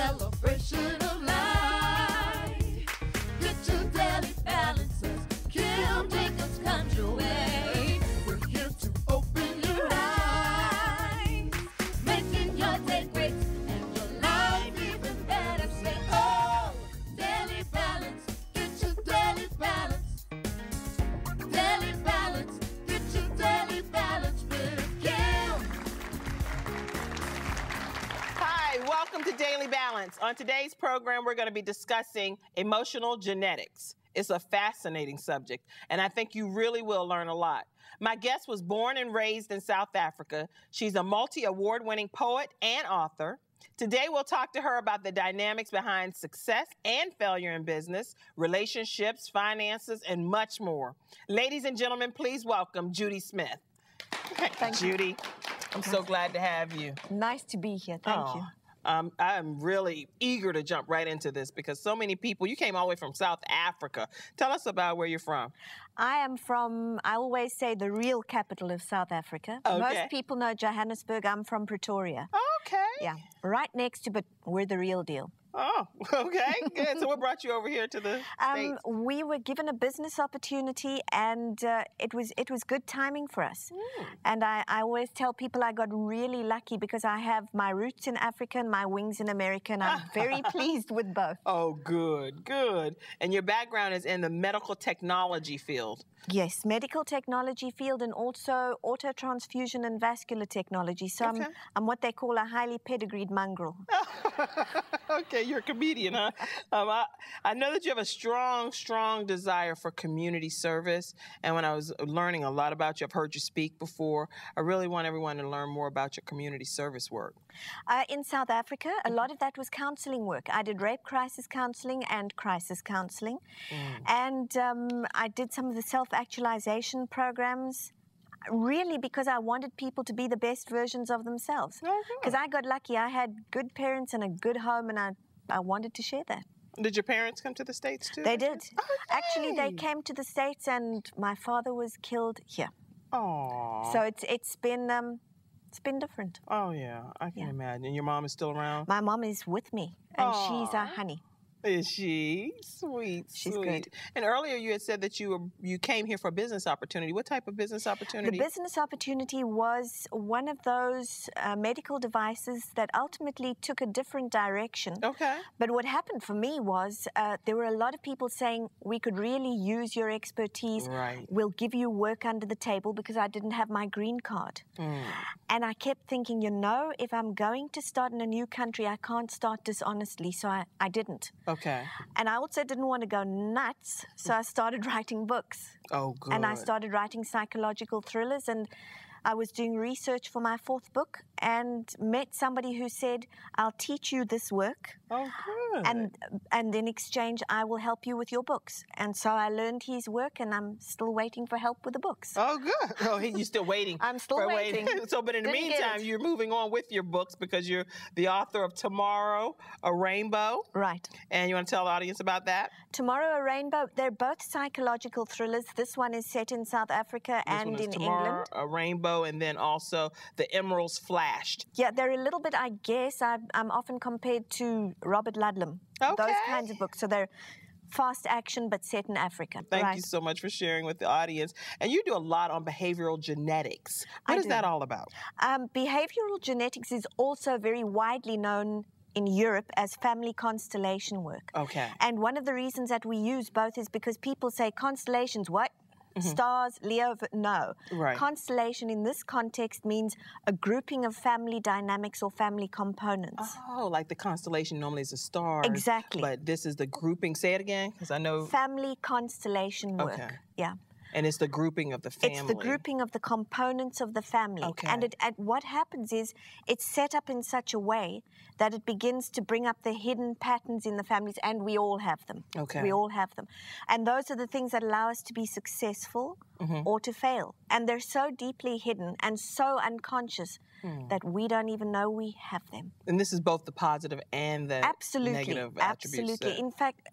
celebration of life. Get your daily balances, Kim Jacobs comes your way. We're here to open your eyes, making your day great and your life even better. Say, oh, daily balance, get your daily balance. Daily balance, get your daily balance with Kim. Hi, welcome to Daily Balance. On today's program, we're going to be discussing emotional genetics. It's a fascinating subject, and I think you really will learn a lot. My guest was born and raised in South Africa. She's a multi-award-winning poet and author. Today, we'll talk to her about the dynamics behind success and failure in business, relationships, finances, and much more. Ladies and gentlemen, please welcome Judy Smith. Thank you. Judy, I'm so glad to have you. Nice to be here. Thank you. I am really eager to jump right into this because so many people, you came all the way from South Africa. Tell us about where you're from. I am from, I always say, the real capital of South Africa. Okay. Most people know Johannesburg. I'm from Pretoria. Okay. Yeah, right next to, but we're the real deal. Oh, okay, good. So what brought you over here to the States? We were given a business opportunity, and it was good timing for us. And I always tell people I got really lucky because I have my roots in Africa and my wings in America, and I'm very pleased with both. Oh, good, good. And your background is in the medical technology field. Yes, medical technology field and also autotransfusion and vascular technology. So Okay. I'm what they call a highly pedigreed mongrel. Okay, you're a comedian, huh? I know that you have a strong desire for community service. And when I was learning a lot about you, I've heard you speak before. I really want everyone to learn more about your community service work. In South Africa, a lot of that was counseling work. I did rape crisis counseling and crisis counseling. And I did some of the self-actualization programs, really because I wanted people to be the best versions of themselves. Because I got lucky. I had good parents and a good home, and I wanted to share that. Did your parents come to the States too? They did. Oh, Actually, they yay. came to the States, and my father was killed here. Aww. So it's been different. Oh, yeah, I can imagine. And your mom is still around? My mom is with me, and she's a Aw. honey. Is she? Sweet, She's sweet. good. And earlier you had said that you came here for a business opportunity. What type of business opportunity? The business opportunity was one of those medical devices that ultimately took a different direction. Okay. But what happened for me was there were a lot of people saying, we could really use your expertise. Right. We'll give you work under the table, because I didn't have my green card. And I kept thinking, if I'm going to start in a new country, I can't start dishonestly. So I didn't. Okay. And I also didn't want to go nuts, so I started writing books. Oh, good. And I started writing psychological thrillers, and I was doing research for my fourth book and met somebody who said, I'll teach you this work. Oh, good. And in exchange, I will help you with your books. And so I learned his work, and I'm still waiting for help with the books. Oh, good. Oh, you're still waiting. I'm still waiting. So, but in the Didn't get meantime, it. you're moving on with your books because you're the author of Tomorrow, A Rainbow. Right. And you want to tell the audience about that? Tomorrow, A Rainbow, they're both psychological thrillers. This one is set in South Africa This and one is in Tomorrow, England. A Rainbow, and then also The Emeralds Flashed. Yeah, they're a little bit, I guess, I'm often compared to Robert Ludlum. Those Okay. kinds of books. So they're fast action, but set in Africa. Thank you so much for sharing with the audience. And you do a lot on behavioral genetics. What is that all about? Behavioral genetics is also very widely known in Europe as family constellation work. Okay. And one of the reasons that we use both is because people say, constellations, what? Stars, Leo, no. Right. Constellation in this context means a grouping of family dynamics or family components. Oh, like the constellation normally is a star. Exactly. But this is the grouping. Say it again, because I know. Family constellation work. Okay. Yeah. And it's the grouping of the family. It's the grouping of the components of the family. Okay. And what happens is it's set up in such a way that it begins to bring up the hidden patterns in the families, and we all have them. Okay. We all have them. And those are the things that allow us to be successful or to fail. And they're so deeply hidden and so unconscious that we don't even know we have them. And this is both the positive and the Absolutely. negative attributes. Absolutely. In fact,